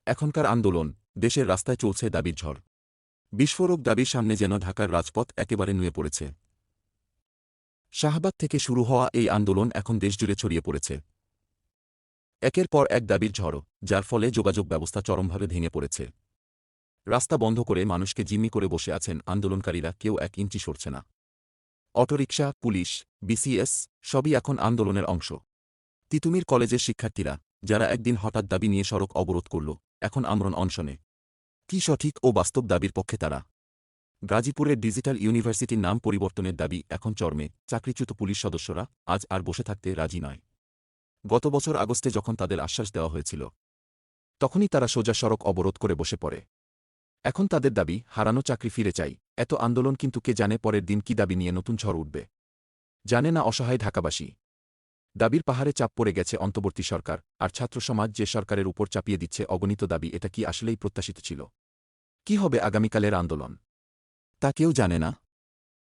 এখনকার আন্দোলন, দেশের রাস্তায় চলছে দাবির ঝড়। বিস্ফোরক দাবির সামনে যেন ঢাকার রাজপথ একেবারে নুয়ে পড়েছে। শাহবাগ থেকে শুরু হওয়া এই আন্দোলন এখন দেশজুড়ে ছড়িয়ে পড়েছে। একের পর এক দাবির ঝড়, যার ফলে যোগাযোগ ব্যবস্থা চরমভাবে ভেঙে পড়েছে। রাস্তা বন্ধ করে মানুষকে জিম্মি করে বসে আছেন আন্দোলনকারীরা, কেউ 1 ইঞ্চি সরছে না। অটোরিকশা, পুলিশ, বিসিএস সবই এখন আন্দোলনের অংশ। তিতুমির কলেজের শিক্ষার্থীরা, যারা একদিন হঠাৎ দাবি নিয়ে সড়ক অবরোধ করল, এখন আমরণ অনশনে। কি সঠিক ও বাস্তব দাবির পক্ষে তারা? গাজীপুরের ডিজিটাল ইউনিভার্সিটির নাম পরিবর্তনের দাবি এখন চরমে। চাকরিচ্যুত পুলিশ সদস্যরা আজ আর বসে থাকতে রাজি নয়। গত বছর আগস্টে যখন তাদের আশ্বাস দেওয়া হয়েছিল, তখনই তারা সোজা সড়ক অবরোধ করে বসে পড়ে। এখন তাদের দাবি, হারানো চাকরি ফিরে চাই। এত আন্দোলন, কিন্তু কে জানে পরের দিন কি দাবি নিয়ে নতুন ঝড় উঠবে? জানে না অসহায় ঢাকাবাসী। দাবির পাহাড়ে চাপ পড়ে গেছে অন্তর্বর্তী সরকার, আর ছাত্রসমাজ যে সরকারের উপর চাপিয়ে দিচ্ছে অগণিত দাবি, এটা কি আসলেই প্রত্যাশিত ছিল? কি হবে আগামীকালের আন্দোলন? তা কেউ জানে না।